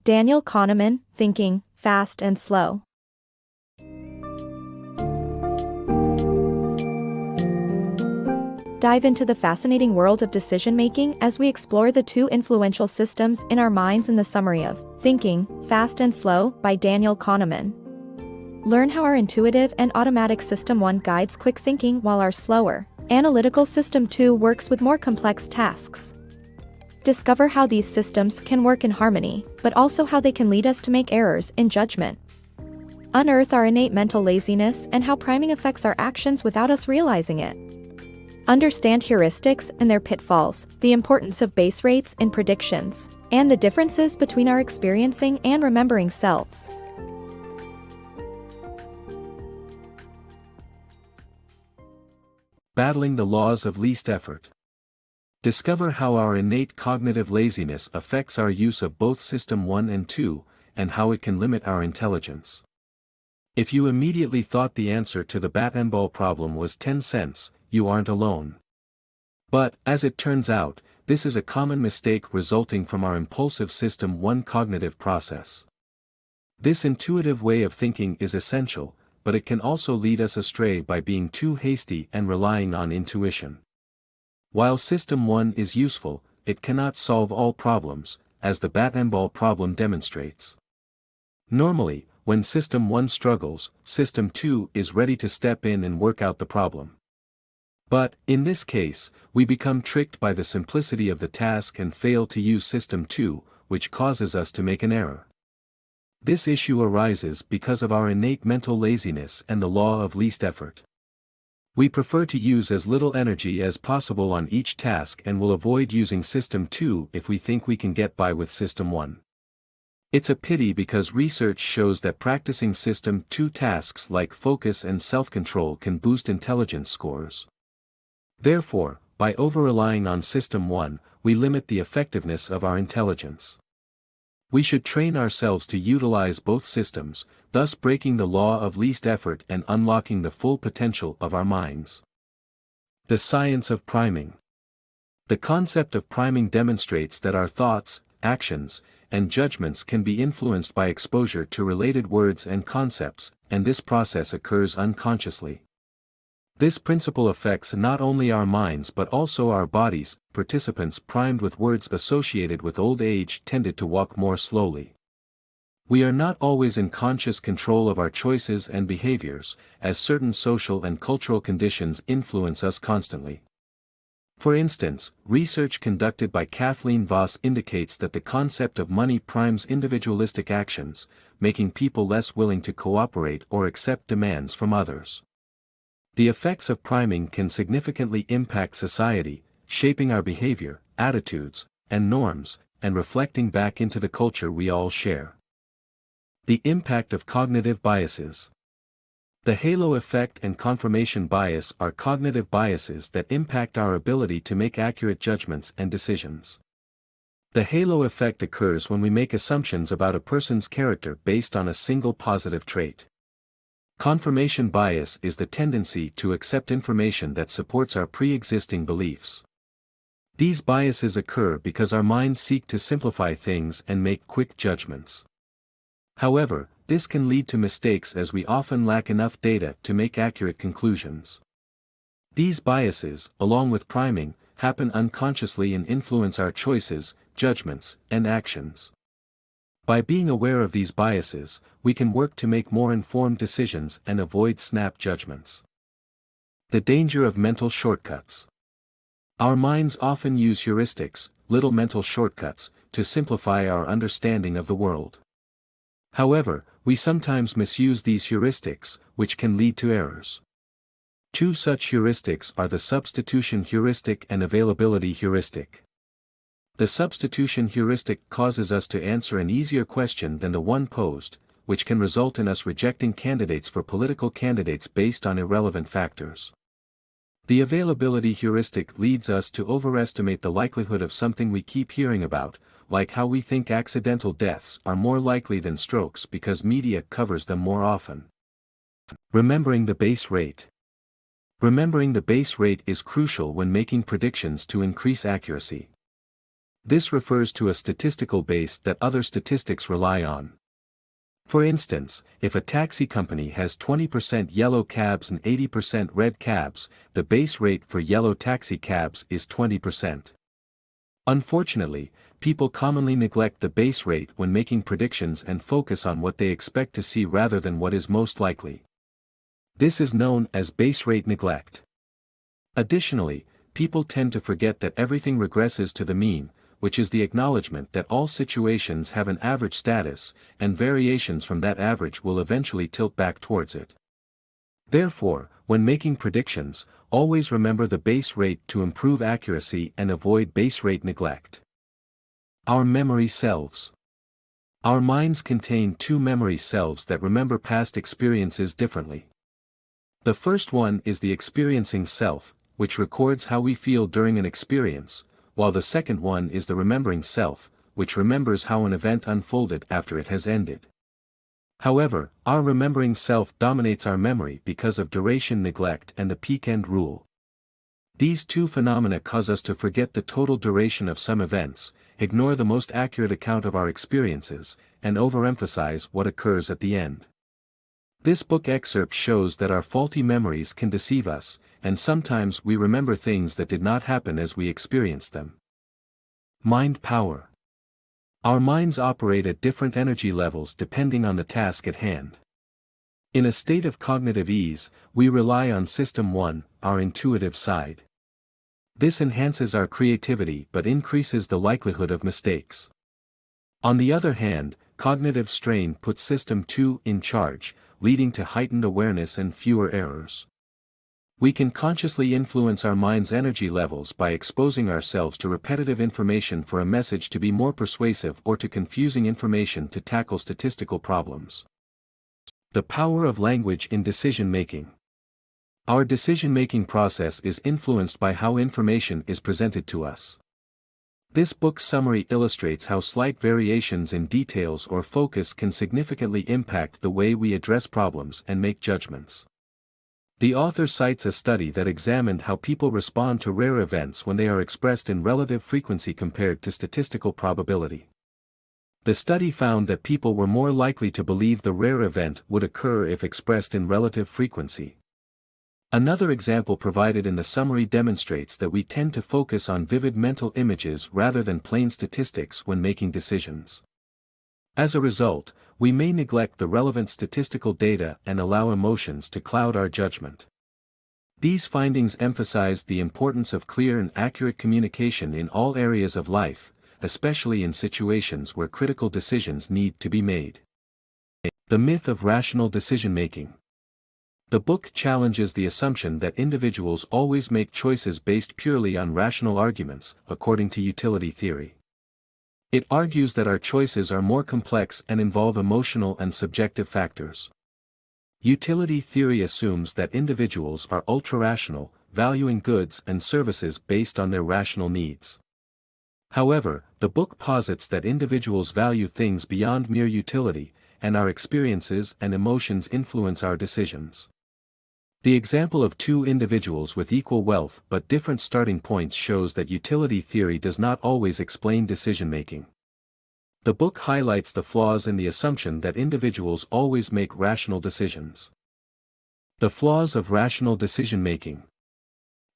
Daniel Kahneman, Thinking, Fast and Slow. Dive into the fascinating world of decision-making as we explore the two influential systems in our minds in the summary of Thinking, Fast and Slow by Daniel Kahneman. Learn how our intuitive and automatic System 1 guides quick thinking while our slower, analytical System 2 works with more complex tasks. Discover how these systems can work in harmony, but also how they can lead us to make errors in judgment. Unearth our innate mental laziness and how priming affects our actions without us realizing it. Understand heuristics and their pitfalls, the importance of base rates in predictions, and the differences between our experiencing and remembering selves. Battling the laws of least effort. Discover how our innate cognitive laziness affects our use of both System 1 and 2, and how it can limit our intelligence. If you immediately thought the answer to the bat and ball problem was 10 cents, you aren't alone. But, as it turns out, this is a common mistake resulting from our impulsive System 1 cognitive process. This intuitive way of thinking is essential, but it can also lead us astray by being too hasty and relying on intuition. While System 1 is useful, it cannot solve all problems, as the bat and ball problem demonstrates. Normally, when System 1 struggles, System 2 is ready to step in and work out the problem. But, in this case, we become tricked by the simplicity of the task and fail to use System 2, which causes us to make an error. This issue arises because of our innate mental laziness and the law of least effort. We prefer to use as little energy as possible on each task and will avoid using System 2 if we think we can get by with System 1. It's a pity because research shows that practicing System 2 tasks like focus and self-control can boost intelligence scores. Therefore, by over-relying on System 1, we limit the effectiveness of our intelligence. We should train ourselves to utilize both systems, thus breaking the law of least effort and unlocking the full potential of our minds. The science of priming. The concept of priming demonstrates that our thoughts, actions, and judgments can be influenced by exposure to related words and concepts, and this process occurs unconsciously. This principle affects not only our minds but also our bodies. Participants primed with words associated with old age tended to walk more slowly. We are not always in conscious control of our choices and behaviors, as certain social and cultural conditions influence us constantly. For instance, research conducted by Kathleen Voss indicates that the concept of money primes individualistic actions, making people less willing to cooperate or accept demands from others. The effects of priming can significantly impact society, shaping our behavior, attitudes, and norms, and reflecting back into the culture we all share. The impact of cognitive biases. The halo effect and confirmation bias are cognitive biases that impact our ability to make accurate judgments and decisions. The halo effect occurs when we make assumptions about a person's character based on a single positive trait. Confirmation bias is the tendency to accept information that supports our pre-existing beliefs. These biases occur because our minds seek to simplify things and make quick judgments. However, this can lead to mistakes as we often lack enough data to make accurate conclusions. These biases, along with priming, happen unconsciously and influence our choices, judgments, and actions. By being aware of these biases, we can work to make more informed decisions and avoid snap judgments. The danger of mental shortcuts. Our minds often use heuristics, little mental shortcuts, to simplify our understanding of the world. However, we sometimes misuse these heuristics, which can lead to errors. Two such heuristics are the substitution heuristic and availability heuristic. The substitution heuristic causes us to answer an easier question than the one posed, which can result in us rejecting candidates for political candidates based on irrelevant factors. The availability heuristic leads us to overestimate the likelihood of something we keep hearing about, like how we think accidental deaths are more likely than strokes because media covers them more often. Remembering the base rate. Remembering the base rate is crucial when making predictions to increase accuracy. This refers to a statistical base that other statistics rely on. For instance, if a taxi company has 20% yellow cabs and 80% red cabs, the base rate for yellow taxi cabs is 20%. Unfortunately, people commonly neglect the base rate when making predictions and focus on what they expect to see rather than what is most likely. This is known as base rate neglect. Additionally, people tend to forget that everything regresses to the mean, which is the acknowledgement that all situations have an average status, and variations from that average will eventually tilt back towards it. Therefore, when making predictions, always remember the base rate to improve accuracy and avoid base rate neglect. Our memory selves. Our minds contain two memory selves that remember past experiences differently. The first one is the experiencing self, which records how we feel during an experience, while the second one is the remembering self, which remembers how an event unfolded after it has ended. However, our remembering self dominates our memory because of duration neglect and the peak-end rule. These two phenomena cause us to forget the total duration of some events, ignore the most accurate account of our experiences, and overemphasize what occurs at the end. This book excerpt shows that our faulty memories can deceive us, and sometimes we remember things that did not happen as we experienced them. Mind power. Our minds operate at different energy levels depending on the task at hand. In a state of cognitive ease, we rely on System 1, our intuitive side. This enhances our creativity but increases the likelihood of mistakes. On the other hand, cognitive strain puts System 2 in charge, leading to heightened awareness and fewer errors. We can consciously influence our mind's energy levels by exposing ourselves to repetitive information for a message to be more persuasive or to confusing information to tackle statistical problems. The power of language in decision-making. Our decision-making process is influenced by how information is presented to us. This book's summary illustrates how slight variations in details or focus can significantly impact the way we address problems and make judgments. The author cites a study that examined how people respond to rare events when they are expressed in relative frequency compared to statistical probability. The study found that people were more likely to believe the rare event would occur if expressed in relative frequency. Another example provided in the summary demonstrates that we tend to focus on vivid mental images rather than plain statistics when making decisions. As a result, we may neglect the relevant statistical data and allow emotions to cloud our judgment. These findings emphasize the importance of clear and accurate communication in all areas of life, especially in situations where critical decisions need to be made. The myth of rational decision-making. The book challenges the assumption that individuals always make choices based purely on rational arguments, according to utility theory. It argues that our choices are more complex and involve emotional and subjective factors. Utility theory assumes that individuals are ultra-rational, valuing goods and services based on their rational needs. However, the book posits that individuals value things beyond mere utility, and our experiences and emotions influence our decisions. The example of two individuals with equal wealth but different starting points shows that utility theory does not always explain decision-making. The book highlights the flaws in the assumption that individuals always make rational decisions. The flaws of rational decision-making.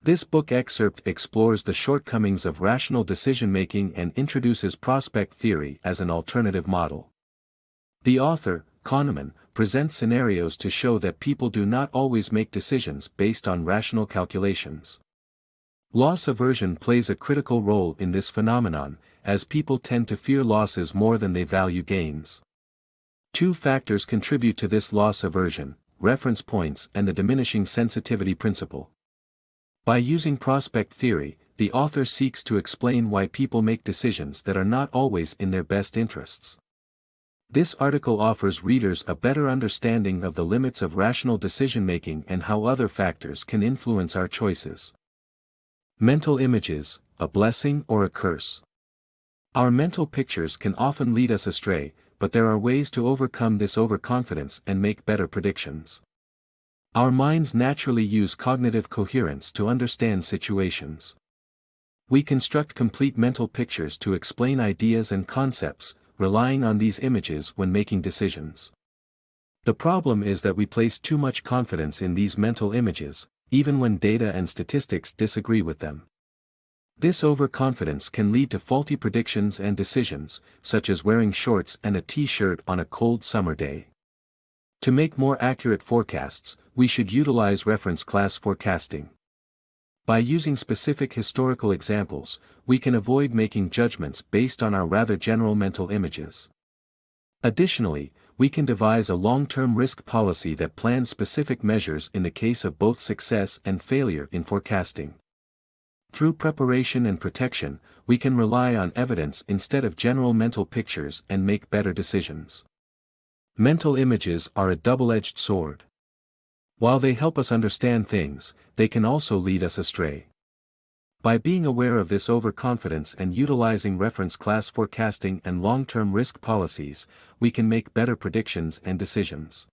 This book excerpt explores the shortcomings of rational decision-making and introduces prospect theory as an alternative model. The author, Kahneman, presents scenarios to show that people do not always make decisions based on rational calculations. Loss aversion plays a critical role in this phenomenon, as people tend to fear losses more than they value gains. Two factors contribute to this loss aversion: reference points and the diminishing sensitivity principle. By using prospect theory, the author seeks to explain why people make decisions that are not always in their best interests. This article offers readers a better understanding of the limits of rational decision-making and how other factors can influence our choices. Mental images, a blessing or a curse. Our mental pictures can often lead us astray, but there are ways to overcome this overconfidence and make better predictions. Our minds naturally use cognitive coherence to understand situations. We construct complete mental pictures to explain ideas and concepts, relying on these images when making decisions. The problem is that we place too much confidence in these mental images, even when data and statistics disagree with them. This overconfidence can lead to faulty predictions and decisions, such as wearing shorts and a t-shirt on a cold summer day. To make more accurate forecasts, we should utilize reference class forecasting. By using specific historical examples, we can avoid making judgments based on our rather general mental images. Additionally, we can devise a long-term risk policy that plans specific measures in the case of both success and failure in forecasting. Through preparation and protection, we can rely on evidence instead of general mental pictures and make better decisions. Mental images are a double-edged sword. While they help us understand things, they can also lead us astray. By being aware of this overconfidence and utilizing reference class forecasting and long-term risk policies, we can make better predictions and decisions.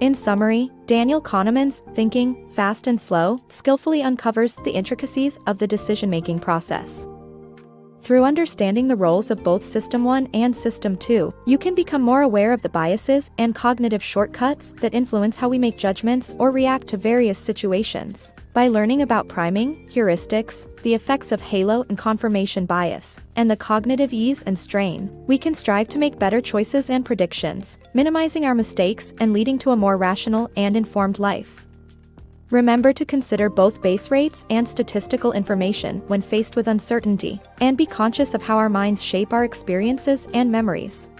In summary, Daniel Kahneman's Thinking, Fast and Slow skillfully uncovers the intricacies of the decision-making process. Through understanding the roles of both System 1 and System 2, you can become more aware of the biases and cognitive shortcuts that influence how we make judgments or react to various situations. By learning about priming, heuristics, the effects of halo and confirmation bias, and the cognitive ease and strain, we can strive to make better choices and predictions, minimizing our mistakes and leading to a more rational and informed life. Remember to consider both base rates and statistical information when faced with uncertainty, and be conscious of how our minds shape our experiences and memories.